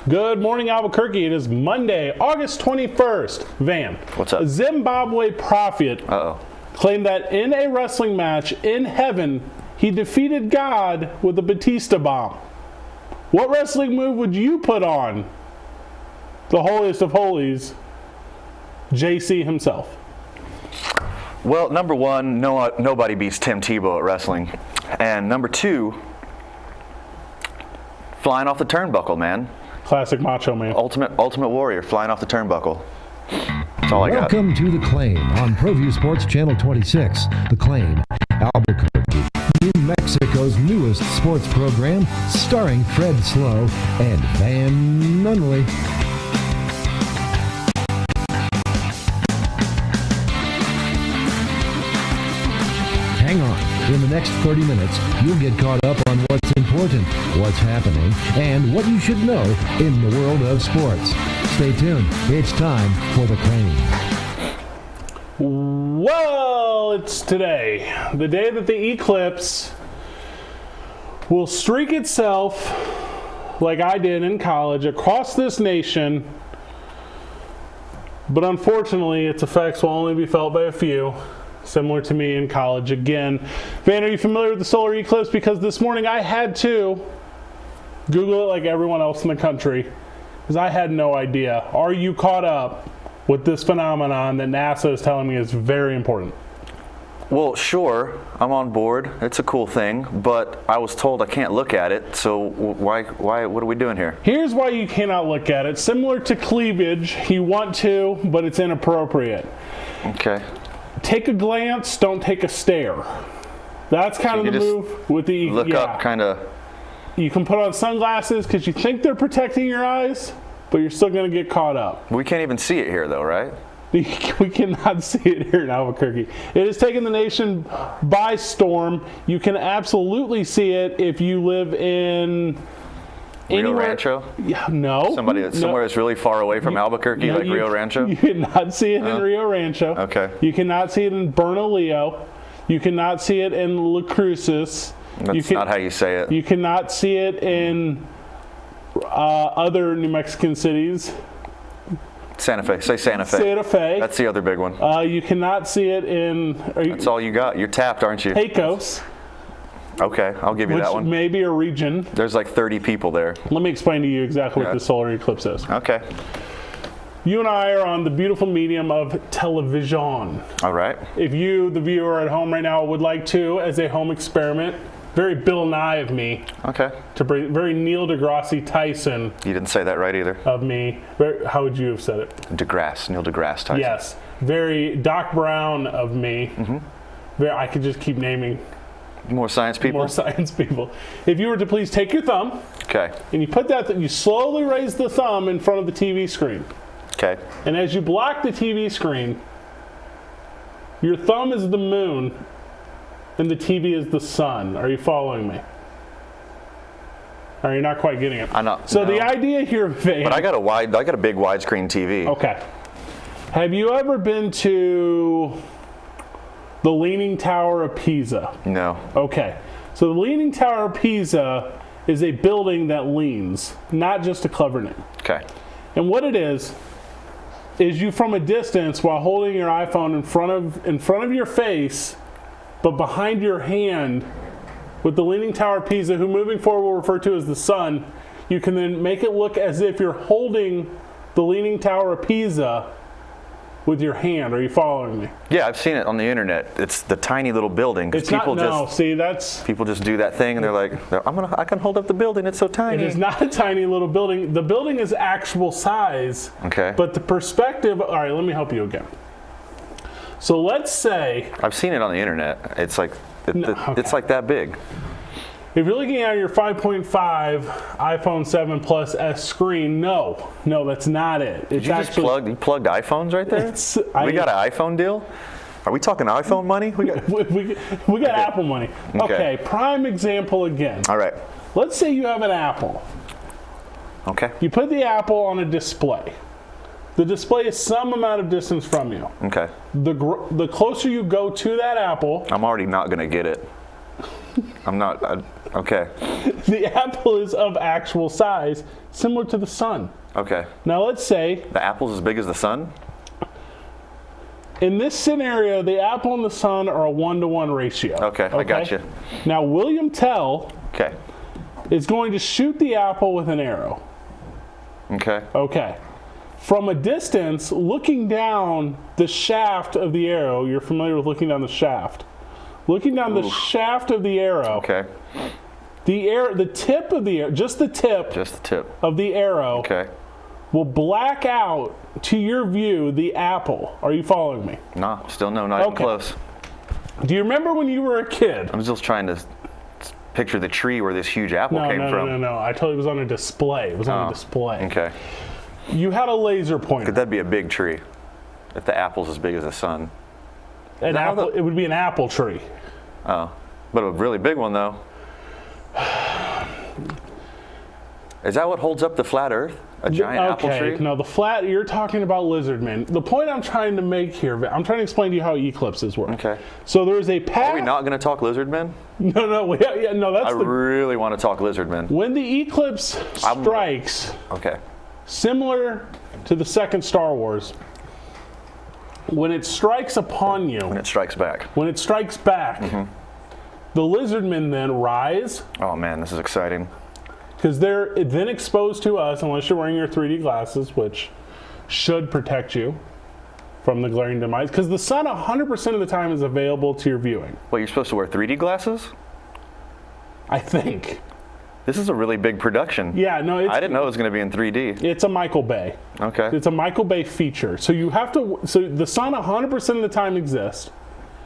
Good morning, Albuquerque. It is Monday, August 21st. Van. What's up? A Zimbabwe prophet claimed that in a wrestling match in heaven, he defeated God with a Batista bomb. What wrestling move would you put on the holiest of holies, JC himself? Well, number one, nobody beats Tim Tebow at wrestling. And number two, flying off the turnbuckle, man. Classic Macho Man. Ultimate Warrior, flying off the turnbuckle. That's all I got. Welcome to The Claim on ProView Sports Channel 26. The Claim, Albuquerque, New Mexico's newest sports program, starring Fred Slow and Van Nunley. Hang on. In the next 30 minutes, you'll get caught up on what's important, what's happening, and what you should know in the world of sports. Stay tuned. It's time for The Claim. Well, it's today, the day that the eclipse will streak itself like I did in college across this nation, but unfortunately its effects will only be felt by a few. Similar to me in college again. Van, are you familiar with the solar eclipse? Because this morning I had to Google it like everyone else in the country, because I had no idea. Are you caught up with this phenomenon that NASA is telling me is very important? Well, sure, I'm on board. It's a cool thing, but I was told I can't look at it, so why, what are we doing here? Here's why you cannot look at it. Similar to cleavage, you want to, but it's inappropriate. Okay. Take a glance, don't take a stare. That's kind of the move with the... Look up, kind of... You can put on sunglasses because you think they're protecting your eyes, but you're still going to get caught up. We can't even see it here, though, right? We cannot see it here in Albuquerque. It has taken the nation by storm. You can absolutely see it if you live in... Rio Rancho? Yeah, no. Somewhere that's really far away from Albuquerque, like Rio Rancho? You cannot see it in Rio Rancho. Okay. You cannot see it in Bernalillo. You cannot see it in La Cruces. That's not how you say it. You cannot see it in other New Mexican cities. Santa Fe. Say Santa Fe. Santa Fe. That's the other big one. You cannot see it in... That's all you got. You're tapped, aren't you? Pecos. Okay, I'll give you that one. Which may be a region. There's like 30 people there. Let me explain to you exactly what the solar eclipse is. Okay. You and I are on the beautiful medium of television. All right. If you, the viewer at home right now, would like to, as a home experiment, very Bill Nye of me. Okay. To bring very Neil deGrasse Tyson. You didn't say that right either. Of me. How would you have said it? Neil deGrasse Tyson. Yes. Very Doc Brown of me. Mm-hmm. I could just keep naming. More science people? More science people. If you were to please take your thumb. Okay. And you put that, you slowly raise the thumb in front of the TV screen. Okay. And as you block the TV screen, your thumb is the moon and the TV is the sun. Are you following me? Are you not quite getting it? I'm not. So no. the idea here, Van. But I got a big widescreen TV. Okay. Have you ever been to the Leaning Tower of Pisa? No. Okay. So the Leaning Tower of Pisa is a building that leans, not just a clever name. Okay. And what it is you from a distance while holding your iPhone in front of your face, but behind your hand with the Leaning Tower of Pisa, who moving forward we'll refer to as the sun, you can then make it look as if you're holding the Leaning Tower of Pisa with your hand. Are you following me? Yeah, I've seen it on the internet. It's the tiny little building. It's people not, people just do that thing and they're like, I can hold up the building, it's so tiny. It is not a tiny little building. The building is actual size. Okay. But the perspective, all right, let me help you again. So let's say... I've seen it on the internet. It's like, it's like that big. If you're looking at your 5.5 iPhone 7 Plus S screen, no, that's not it. Did you just plugged iPhones right there? We got an iPhone deal? Are we talking iPhone money? We got Apple money. Okay, prime example again. All right. Let's say you have an Apple. Okay. You put the Apple on a display. The display is some amount of distance from you. Okay. The closer you go to that Apple... I'm already not going to get it. I'm not... Okay. The apple is of actual size, similar to the sun. Okay. Now let's say, The apple's as big as the sun? in this scenario, the apple and the sun are a 1-to-1 ratio. Okay, I got you. Now William Tell Okay. is going to shoot the apple with an arrow. Okay. Okay. From a distance, looking down the shaft of the arrow, you're familiar with looking down the shaft. Looking down the shaft of the arrow, Okay. the tip of the arrow, just the tip of the arrow Okay. will black out to your view the apple. Are you following me? No, still no, not even close. Do you remember when you were a kid? I'm just trying to picture the tree where this huge apple came from. No. I told you it was on a display. It was on a display. Okay. You had a laser pointer. Could that be a big tree? If the apple's as big as the sun. An apple, it would be an apple tree. Oh. But a really big one, though. Is that what holds up the flat Earth? A giant apple tree? No, you're talking about lizardmen. The point I'm trying to make here, I'm trying to explain to you how eclipses work. Okay. So there's a path. Are we not going to talk lizardmen? No, that's I really want to talk lizardmen. When the eclipse strikes, Okay. similar to the second Star Wars, when it strikes upon you, When it strikes back. the lizardmen then rise, Oh, man, this is exciting. because they're then exposed to us, unless you're wearing your 3D glasses, which should protect you from the glaring dim lights, because the sun 100% of the time is available to your viewing. Well, you're supposed to wear 3D glasses? I think. This is a really big production. Yeah, no, I didn't know it was going to be in 3D. it's a Michael Bay. Okay. It's a Michael Bay feature. So so the sun 100% of the time exists.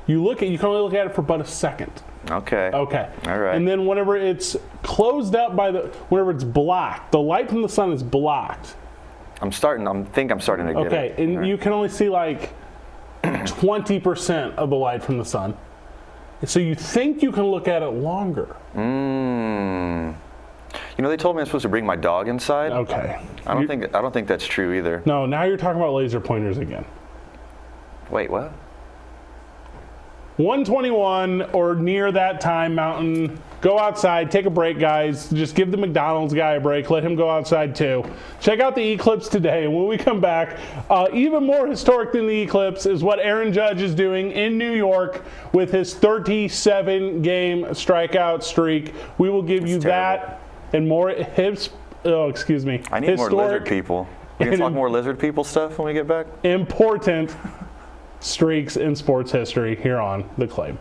You can only look at it for about a second. Okay. Okay. All right. And then whenever it's closed up whenever it's blocked, the light from the sun is blocked. I think I'm starting to get it. Okay, and All right. you can only see like 20% of the light from the sun. So you think you can look at it longer. You know, they told me I'm supposed to bring my dog inside. Okay. I don't think that's true either. No, now you're talking about laser pointers again. Wait, what? 121 or near that time mountain. Go outside, take a break, guys. Just give the McDonald's guy a break. Let him go outside too. Check out the eclipse today. And when we come back, even more historic than the eclipse is what Aaron Judge is doing in New York with his 37-game strikeout streak. We will give you that and more. Excuse me. I need more lizard people. We can talk more lizard people stuff when we get back? Important streaks in sports history here on The Claim.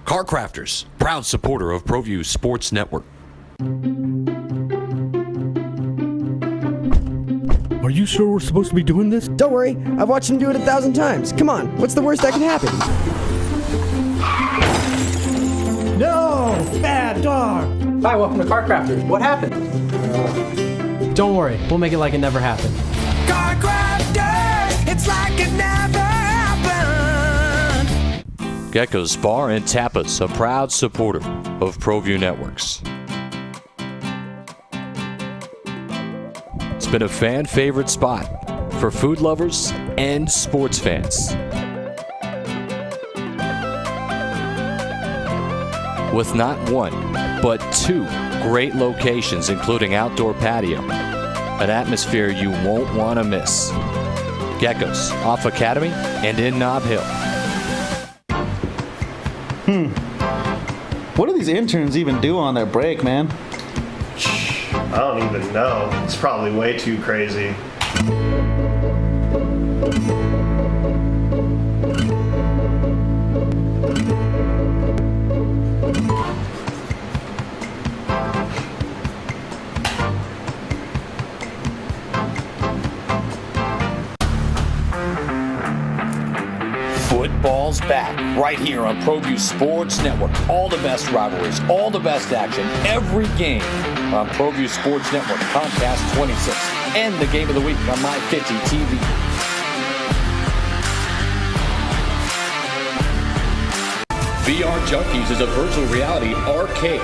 Car Crafters, proud supporter of ProView Sports Network. Are you sure we're supposed to be doing this? Don't worry, I've watched him do it 1,000 times. Come on, what's the worst that can happen? No! Bad dog! Hi, welcome to Car Crafters. What happened? Don't worry, we'll make it like it never happened. Car Crafters, it's like it never happened. Gecko's Bar and Tapas, a proud supporter of ProView Networks. It's been a fan favorite spot for food lovers and sports fans. With not one, but two great locations, including outdoor patio, an atmosphere you won't want to miss. Gecko's, off Academy and in Nob Hill. What do these interns even do on their break, man? I don't even know. It's probably way too crazy. Football's back right here on ProView Sports Network. All the best rivalries, all the best action, every game on ProView Sports Network, Comcast 26, and the game of the week on My 50 TV. VR Junkies is a virtual reality arcade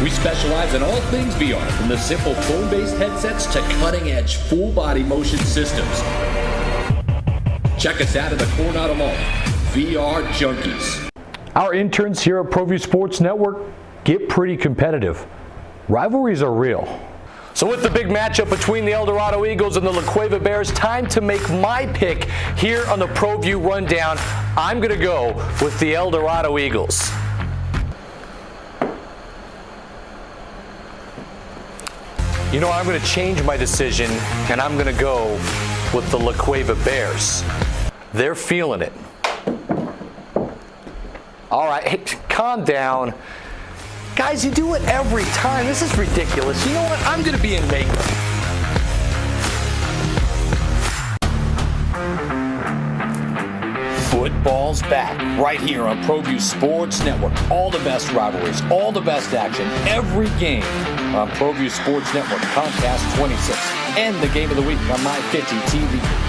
We specialize in all things VR, from the simple phone-based headsets to cutting-edge full-body motion systems. Check us out at the Coronado Mall. VR Junkies. Our interns here at ProView Sports Network get pretty competitive. Rivalries are real. So with the big matchup between the El Dorado Eagles and the La Cueva Bears, time to make my pick here on the ProView Rundown. I'm going to go with the El Dorado Eagles. You know, I'm going to change my decision, and I'm going to go with the La Cueva Bears. They're feeling it. All right, hey, calm down. Guys, you do it every time. This is ridiculous. You know what? I'm going to be in make-up. Football's back right here on ProView Sports Network. All the best rivalries, all the best action, every game on ProView Sports Network, Comcast 26, and the game of the week on My 50 TV.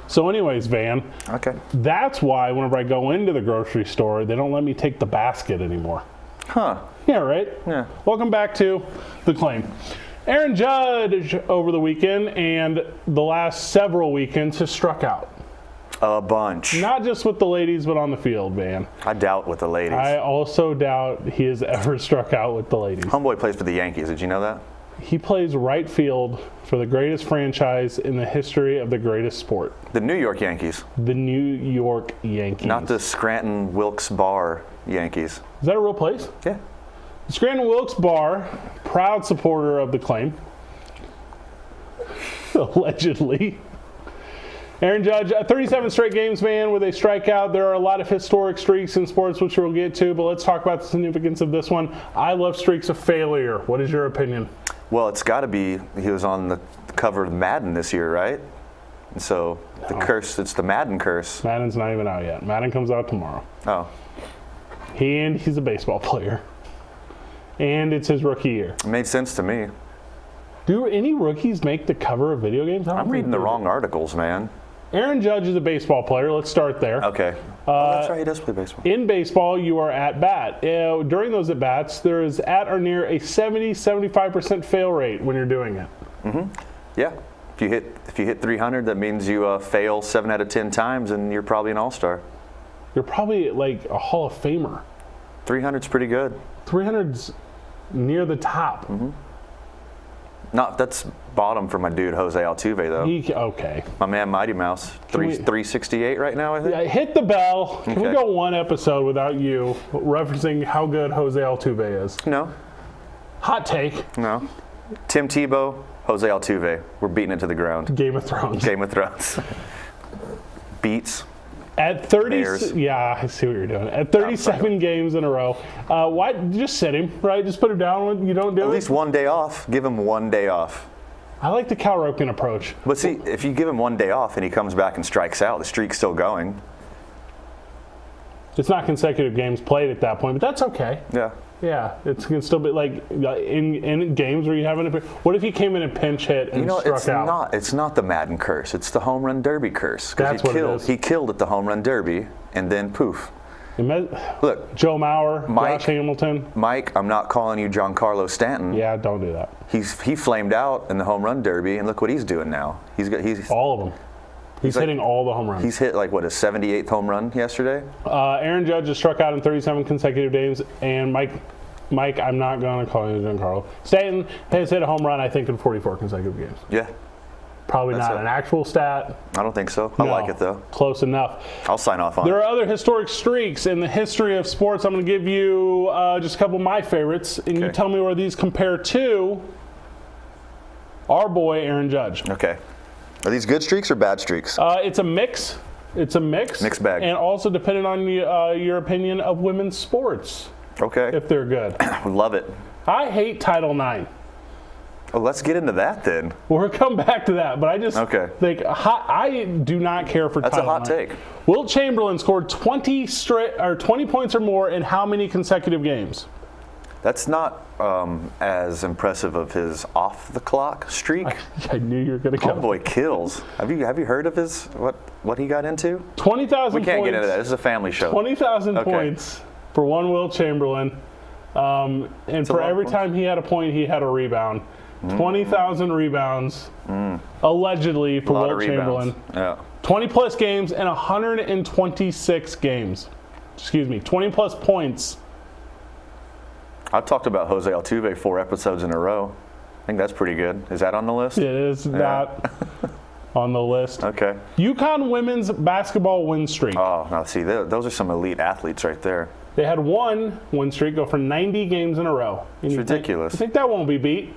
So anyways, Van, Okay. that's why whenever I go into the grocery store, they don't let me take the basket anymore. Huh. Yeah, right? Yeah. Welcome back to The Claim. Aaron Judge over the weekend and the last several weekends has struck out. A bunch. Not just with the ladies, but on the field, Van. I doubt with the ladies. I also doubt he has ever struck out with the ladies. Homeboy plays for the Yankees. Did you know that? He plays right field for the greatest franchise in the history of the greatest sport. The New York Yankees. The New York Yankees. Not the Scranton Wilkes Barre Yankees. Is that a real place? Yeah. The Scranton Wilkes Barre, proud supporter of the Claim. Allegedly. Aaron Judge, 37 straight games, man, with a strikeout. There are a lot of historic streaks in sports, which we'll get to, but let's talk about the significance of this one. I love streaks of failure. What is your opinion? Well, it's got to be, he was on the cover of Madden this year, right? And so the curse, it's the Madden curse. Madden's not even out yet. Madden comes out tomorrow. Oh. He's a baseball player. And it's his rookie year. It made sense to me. Do any rookies make the cover of video games? I'm reading the wrong articles, man. Aaron Judge is a baseball player. Let's start there. Okay. That's right. He does play baseball. In baseball, you are at bat. During those at bats, there is at or near a 70-75% fail rate when you're doing it. Mm-hmm. Yeah. If you hit 300, that means you fail 7 out of 10 times, and you're probably an all-star. You're probably like a Hall of Famer. 300's pretty good. 300's near the top. Mm-hmm. That's bottom for my dude Jose Altuve though. Okay. My man Mighty Mouse, 368 right now, I think. Yeah, hit the bell. Can we Okay. go one episode without you referencing how good Jose Altuve is? No. Hot take. No. Tim Tebow, Jose Altuve. We're beating it to the ground. Game of Thrones. Game of Thrones. Beats. At 30, Bears. yeah, I see what you're doing. At 37 games in a row, why just sit him, right? Just put him down when you don't do it. At least 1 day off. Give him 1 day off. I like the Cal Ripken approach. But see, if you give him 1 day off and he comes back and strikes out, the streak's still going. It's not consecutive games played at that point, but that's okay. Yeah. Yeah, it can still be like in games where you haven't. What if he came in and pinch hit and struck out? It's not the Madden curse. It's the home run derby curse. That's what it is. He killed at the home run derby, and then poof. Look, Joe Mauer, Josh Hamilton. Mike, I'm not calling you Giancarlo Stanton. Yeah, don't do that. He flamed out in the home run derby, and look what he's doing now. He's all of them. He's hitting all the home runs. He's hit like his 78th home run yesterday. Aaron Judge has struck out in 37 consecutive games, and Mike, I'm not going to call you Giancarlo. Stanton has hit a home run, I think, in 44 consecutive games. Yeah. Probably not an actual stat. I don't think so. I like it, though. Close enough. I'll sign off on it. There are other historic streaks in the history of sports. I'm going to give you just a couple of my favorites, and you tell me where these compare to our boy, Aaron Judge. Okay. Are these good streaks or bad streaks? It's a mix. It's a mix. Mixed bag. And also depending on your opinion of women's sports. Okay. If they're good. Love it. I hate Title IX. Well, let's get into that then. We'll come back to that, but I just think I do not care for That's Title a hot IX. take. Wilt Chamberlain scored 20 points or more in how many consecutive games? That's not as impressive of his off-the-clock streak. I knew you were going to come. Homeboy kills. Have you heard of his what he got into? 20,000 points. We can't get into that. This is a family show. 20,000 points for one Will Chamberlain. And for every time he had a point, he had a rebound. 20,000 rebounds, allegedly, for Will Chamberlain. Yeah. 20-plus games and 126 games. Excuse me, 20-plus points. I've talked about Jose Altuve 4 episodes in a row. I think that's pretty good. Is that on the list? It is not on the list. Okay. UConn women's basketball win streak. Oh, now see, those are some elite athletes right there. They had one win streak go for 90 games in a row. It's ridiculous. I think that won't be beat.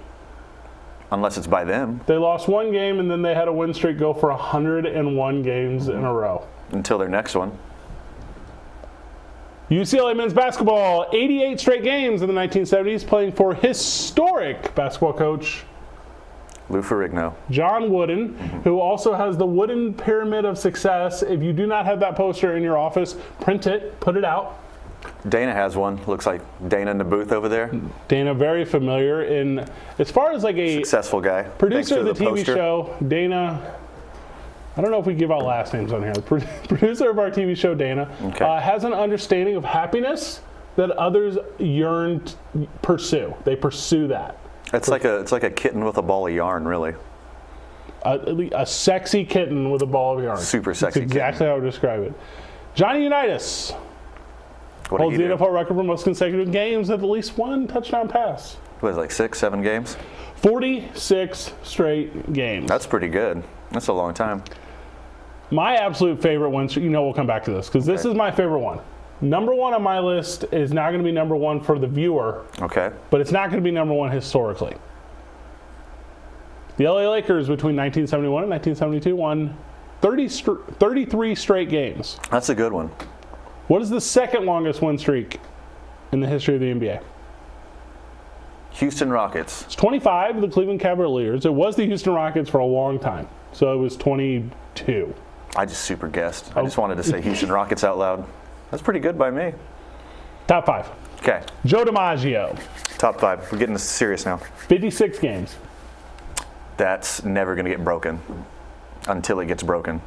Unless it's by them. They lost one game, and then they had a win streak go for 101 games in a row. Until their next one. UCLA men's basketball, 88 straight games in the 1970s, playing for historic basketball coach Lou Ferrigno. John Wooden, who also has the Wooden Pyramid of Success. If you do not have that poster in your office, print it, put it out. Dana has one. Looks like Dana in the booth over there. Dana, very familiar in, as far as like a successful guy. Producer of the TV show, Dana. I don't know if we give out last names on here. Producer of our TV show, Dana, has an understanding of happiness that others yearn to pursue. They pursue that. It's like a kitten with a ball of yarn, really. A sexy kitten with a ball of yarn. Super sexy. That's exactly how I would describe it. Johnny Unitas holds the NFL record for most consecutive games with at least one touchdown pass. What is it, like 6, 7 games? 46 straight games. That's pretty good. That's a long time. My absolute favorite one, we'll come back to this because this is my favorite one. Number one on my list is not going to be number one for the viewer. Okay. But it's not going to be number one historically. The LA Lakers between 1971 and 1972 won 33 straight games. That's a good one. What is the second longest win streak in the history of the NBA? Houston Rockets. It's 25, the Cleveland Cavaliers. It was the Houston Rockets for a long time. So it was 22. I just super guessed. I just wanted to say Houston Rockets out loud. That's pretty good by me. Top 5. Okay. Joe DiMaggio. Top 5. We're getting this serious now. 56 games. That's never going to get broken until it gets broken.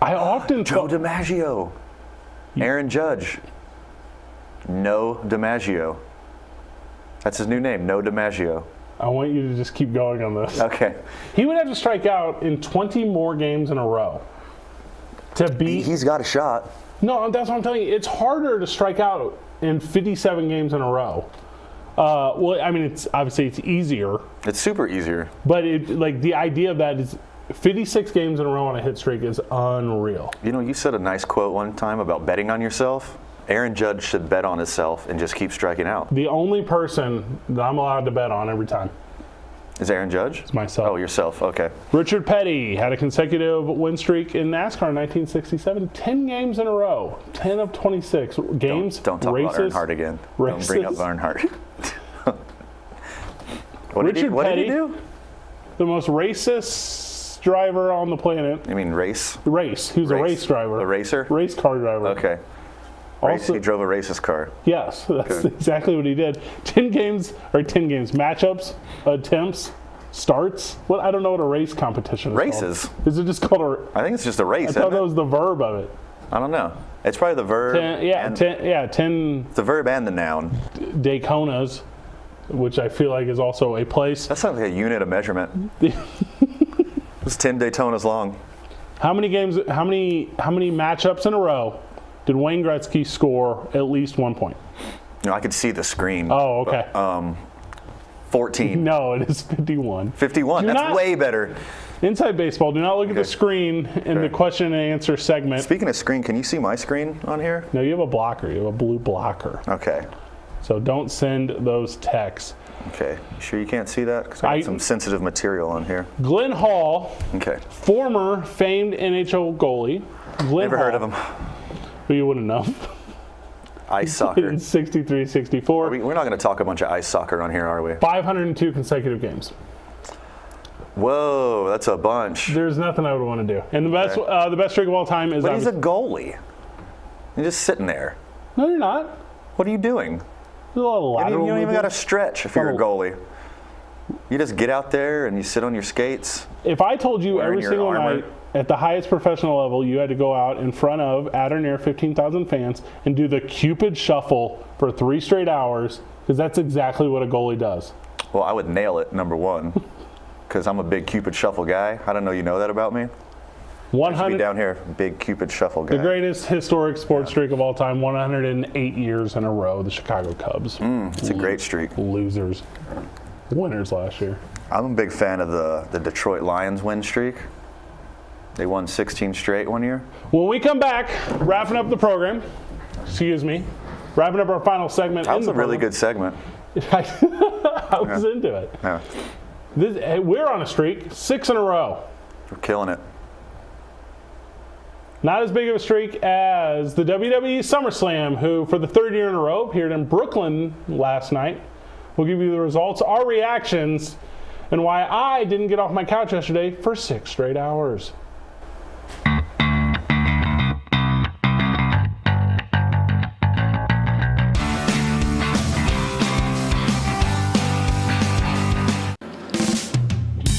I often Joe DiMaggio. Aaron Judge. No DiMaggio. That's his new name, No DiMaggio. I want you to just keep going on this. Okay. He would have to strike out in 20 more games in a row to beat. He's got a shot. No, that's what I'm telling you. It's harder to strike out in 57 games in a row. Well, I mean, it's obviously it's easier. It's super easier. But the idea of that is 56 games in a row on a hit streak is unreal. You said a nice quote one time about betting on yourself. Aaron Judge should bet on himself and just keep striking out. The only person that I'm allowed to bet on every time is Aaron Judge? It's myself. Oh, yourself. Okay. Richard Petty had a consecutive win streak in NASCAR in 1967. 10 games in a row. 10 of 26 games. Don't talk about Earnhardt again. Don't bring up Earnhardt. What did he do? The most racist driver on the planet. You mean race? Race. He was a race driver. A racer? Race car driver. Okay. Also, he drove a racist car. Yes, that's exactly what he did. 10 matchups, attempts, starts. Well, I don't know what a race competition is Races. called. Is it just called a? I think it's just a race. I thought that was the verb of it. I don't know. It's probably the verb. 10. The verb and the noun. Dayconas, which I feel like is also a place. That sounds like a unit of measurement. It's 10 Daytonas long. How many matchups in a row did Wayne Gretzky score at least 1 point? I could see the screen. Oh, okay. 14. No, it is 51. 51. That's way better. Inside Baseball, do not look at the screen in the question and answer segment. Speaking of screen, can you see my screen on here? No, you have a blocker. You have a blue blocker. Okay. So don't send those texts. Okay. You sure you can't see that? Because I got some sensitive material on here. Glenn Hall, former famed NHL goalie. Never heard of him. Who you wouldn't know. Ice soccer. 63-64. We're not going to talk a bunch of ice soccer on here, are we? 502 consecutive games. Whoa, that's a bunch. There's nothing I would want to do. And the best streak of all time is. But he's a goalie. You're just sitting there. No, you're not. What are you doing? a little You lateral don't even got to movement. stretch if you're a goalie. You just get out there and you sit on your skates. If I told you wearing every your single armor. night at the highest professional level you had to go out in front of at or near 15,000 fans and do the Cupid Shuffle for 3 straight hours, because that's exactly what a goalie does. Well, I would nail it, number one, because I'm a big Cupid Shuffle guy. I don't know you know that about me. I should be down here, big Cupid Shuffle guy. The greatest historic sports streak of all time, 108 years in a row, the Chicago Cubs. It's a great streak. Losers. Winners last year. I'm a big fan of the Detroit Lions win streak. They won 16 straight one year. When we come back, wrapping up the program, wrapping up our final segment. That was a really good segment. I was into it. Yeah. We're on a streak, 6 in a row. We're killing it. Not as big of a streak as the WWE SummerSlam, who for the 3rd year in a row appeared in Brooklyn last night. We'll give you the results, our reactions, and why I didn't get off my couch yesterday for 6 straight hours.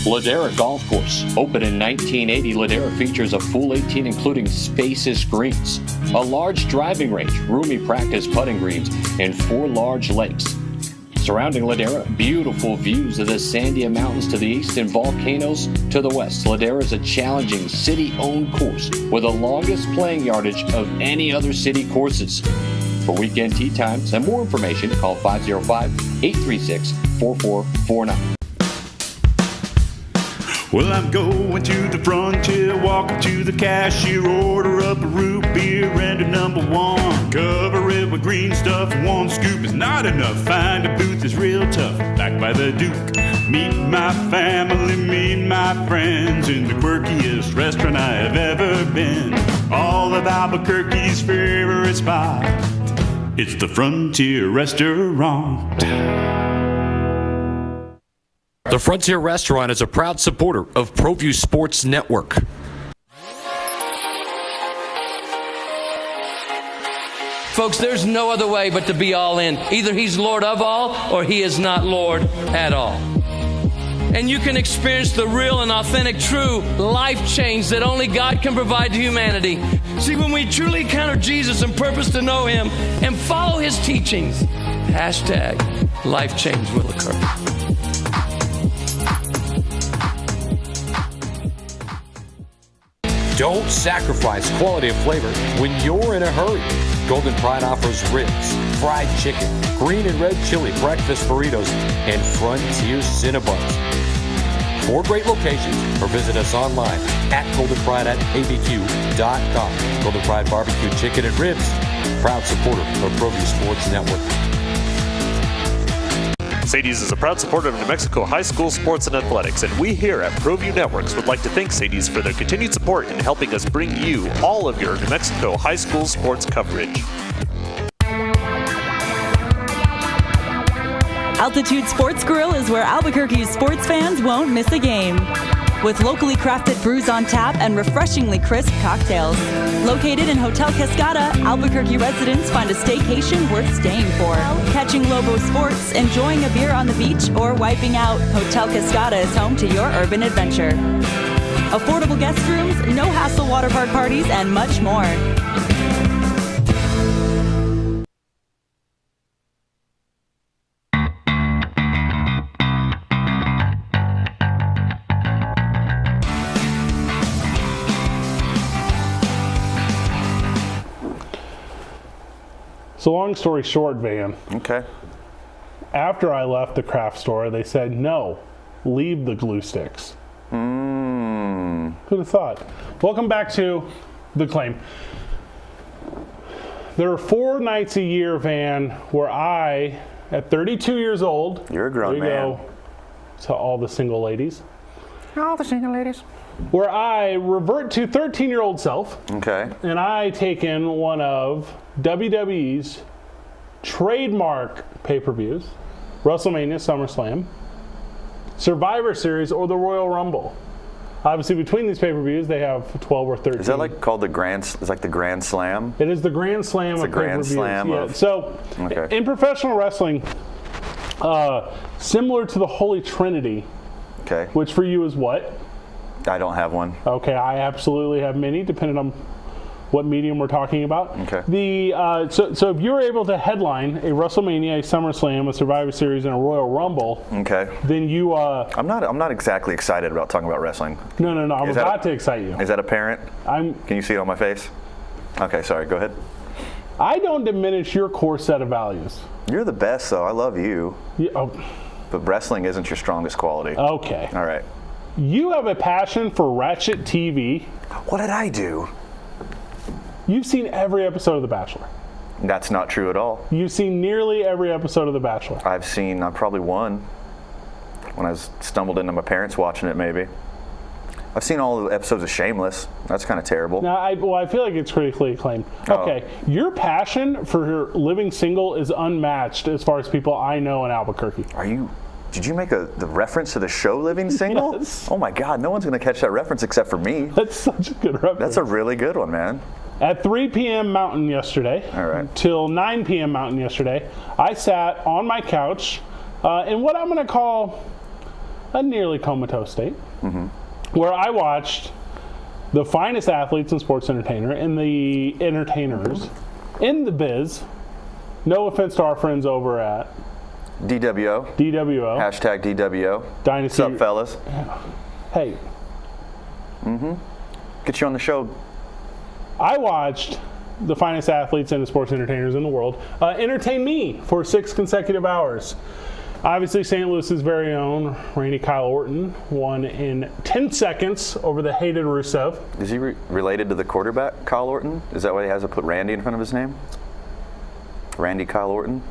Ladera Golf Course. Opened in 1980, Ladera features a full 18 including spacious greens, a large driving range, roomy practice putting greens, and 4 large lakes. Surrounding Ladera, beautiful views of the Sandia Mountains to the east and volcanoes to the west. Ladera is a challenging city-owned course with the longest playing yardage of any other city courses. For weekend tee times and more information, call 505-836-4449. Well, I'm going to the frontier, walk up to the cashier, order up a root beer and a number 1. Cover it with green stuff, 1 scoop is not enough. Find a booth is real tough, back by the Duke. Meet my family, meet my friends in the quirkiest restaurant I have ever been. All of Albuquerque's favorite spot, it's the Frontier Restaurant. The Frontier Restaurant is a proud supporter of ProView Sports Network. Folks, there's no other way but to be all in. Either he's Lord of all or he is not Lord at all. And you can experience the real and authentic, true life change that only God can provide to humanity. See, when we truly encounter Jesus and purpose to know him and follow his teachings, # life change will occur. Don't sacrifice quality of flavor when you're in a hurry. Golden Pride offers ribs, fried chicken, green and red chili, breakfast burritos, and Frontier Cinnabons. 4 great locations, or visit us online at goldenpride@abq.com. Golden Pride Barbecue Chicken and Ribs, proud supporter of ProView Sports Network. Sadie's is a proud supporter of New Mexico high school sports and athletics, and we here at ProView Networks would like to thank Sadie's for their continued support in helping us bring you all of your New Mexico high school sports coverage. Altitude Sports Grill is where Albuquerque's sports fans won't miss a game. With locally crafted brews on tap and refreshingly crisp cocktails. Located in Hotel Cascada, Albuquerque residents find a staycation worth staying for. Catching Lobo sports, enjoying a beer on the beach, or wiping out, Hotel Cascada is home to your urban adventure. Affordable guest rooms, no-hassle water park parties, and much more. So long story short, Van. Okay. After I left the craft store, they said, no, leave the glue sticks. Who'd have thought? Welcome back to The Claim. There are 4 nights a year, Van, where I, at 32 years old, you're a grown man. Go to all the single ladies. All the single ladies. Where I revert to 13-year-old self. Okay. And I take in one of WWE's trademark pay-per-views, WrestleMania, SummerSlam, Survivor Series, or the Royal Rumble. Obviously, between these pay-per-views, they have 12 or 13. Is that like called the Grand Slam? It is the Grand Slam of Grand pay-per-views. Slam Yeah. of- So, Okay. in professional wrestling, similar to the Holy Trinity, Okay. which for you is what? I don't have one. Okay, I absolutely have many, depending on what medium we're talking about. Okay. So if you're able to headline a WrestleMania, a SummerSlam, a Survivor Series, and a Royal Rumble, Okay. then you. I'm not exactly excited about talking about wrestling. No. I'm Is that about to excite you. Is that apparent? Can you see it on my face? Okay, sorry. Go ahead. I don't diminish your core set of values. You're the best, though. I love you. But wrestling isn't your strongest quality. Okay. All right. You have a passion for Ratchet TV. What did I do? You've seen every episode of The Bachelor. That's not true at all. You've seen nearly every episode of The Bachelor. I've probably one when I stumbled into my parents watching it, maybe. I've seen all the episodes of Shameless. That's kind of terrible. Now, I feel like it's critically acclaimed. Okay, your passion for living single is unmatched as far as people I know in Albuquerque. Did you make the reference to the show Living Single? Yes. Oh my God, no one's going to catch that reference except for me. That's such a good reference. That's a really good one, man. At 3 p.m. Mountain yesterday, till 9 p.m. Mountain yesterday, I sat on my couch in what I'm going to call a nearly comatose state, where I watched the finest athletes in sports entertainers in the biz. No offense to our friends over at DWO. Hashtag DWO. Dynasty. What's up, fellas? Hey. Get you on the show. I watched the finest athletes and sports entertainers in the world entertain me for 6 consecutive hours. Obviously, St. Louis's very own Randy Kyle Orton won in 10 seconds over the hated Rusev. Is he related to the quarterback, Kyle Orton? Is that why he has to put Randy in front of his name? Randy Kyle Orton?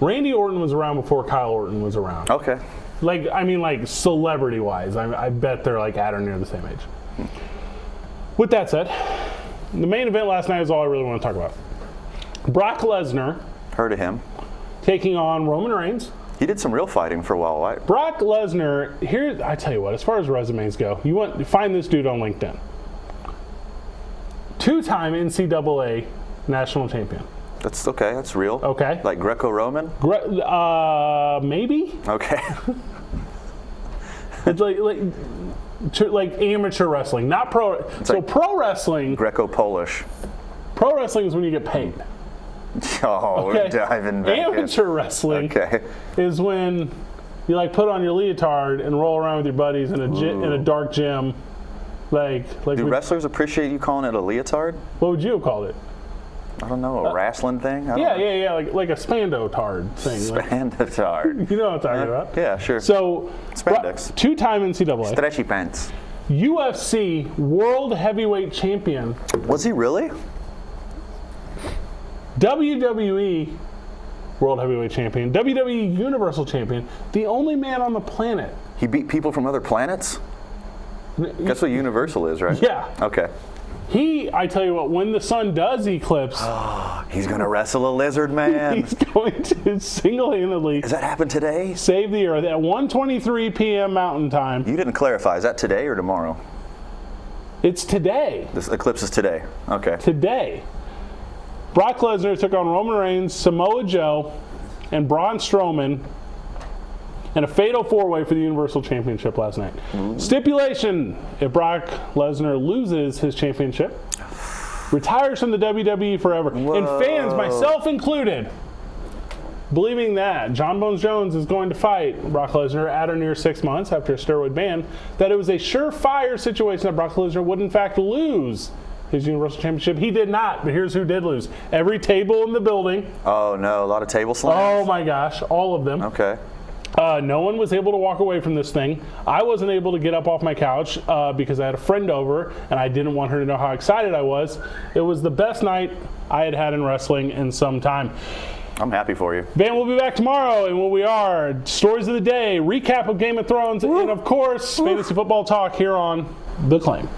Randy Orton was around before Kyle Orton was around. Okay. Like celebrity-wise, I bet they're like at or near the same age. With that said, the main event last night is all I really want to talk about. Brock Lesnar. Heard of him. Taking on Roman Reigns. He did some real fighting for a while, right? Brock Lesnar, here, I tell you what, as far as resumes go, find this dude on LinkedIn. 2-time NCAA national champion. That's okay, that's real. Okay. Like Greco-Roman? Maybe. Okay. It's like amateur wrestling, not pro. Pro wrestling. Greco-Polish. Pro wrestling is when you get paid. Oh, we're diving back Amateur wrestling is when you put on your leotard and roll around with your buddies in a dark gym. Do wrestlers appreciate you calling it a leotard? What would you have called it? I don't know, a wrestling thing? Yeah, like a Spando-tard thing. Spando-tard. You know what I'm talking about? Yeah, sure. So, spandex. 2-time NCAA. Stretchy pants. UFC World Heavyweight Champion. Was he really? WWE World Heavyweight Champion. WWE Universal Champion. The only man on the planet. He beat people from other planets? That's what Universal is, right? Yeah. Okay. I tell you what, when the sun does eclipse, he's going to wrestle a lizard man. He's going to single-handedly. Does that happen today? Save the Earth at 1:23 p.m. Mountain Time. You didn't clarify. Is that today or tomorrow? It's today. This eclipse is today. Okay. Today. Brock Lesnar took on Roman Reigns, Samoa Joe, and Braun Strowman in a fatal 4-way for the Universal Championship last night. Stipulation: if Brock Lesnar loses his championship, retires from the WWE forever. Whoa. And fans, myself included, believing that John Bones Jones is going to fight Brock Lesnar at or near 6 months after a steroid ban, that it was a surefire situation that Brock Lesnar would in fact lose his Universal Championship. He did not, but here's who did lose. Every table in the building. Oh no, a lot of table slams? Oh my gosh, all of them. Okay. No one was able to walk away from this thing. I wasn't able to get up off my couch because I had a friend over and I didn't want her to know how excited I was. It was the best night I had had in wrestling in some time. I'm happy for you. Van will be back tomorrow, and what we are, stories of the day, recap of Game of Thrones, and of course, fantasy football talk here on The Claim.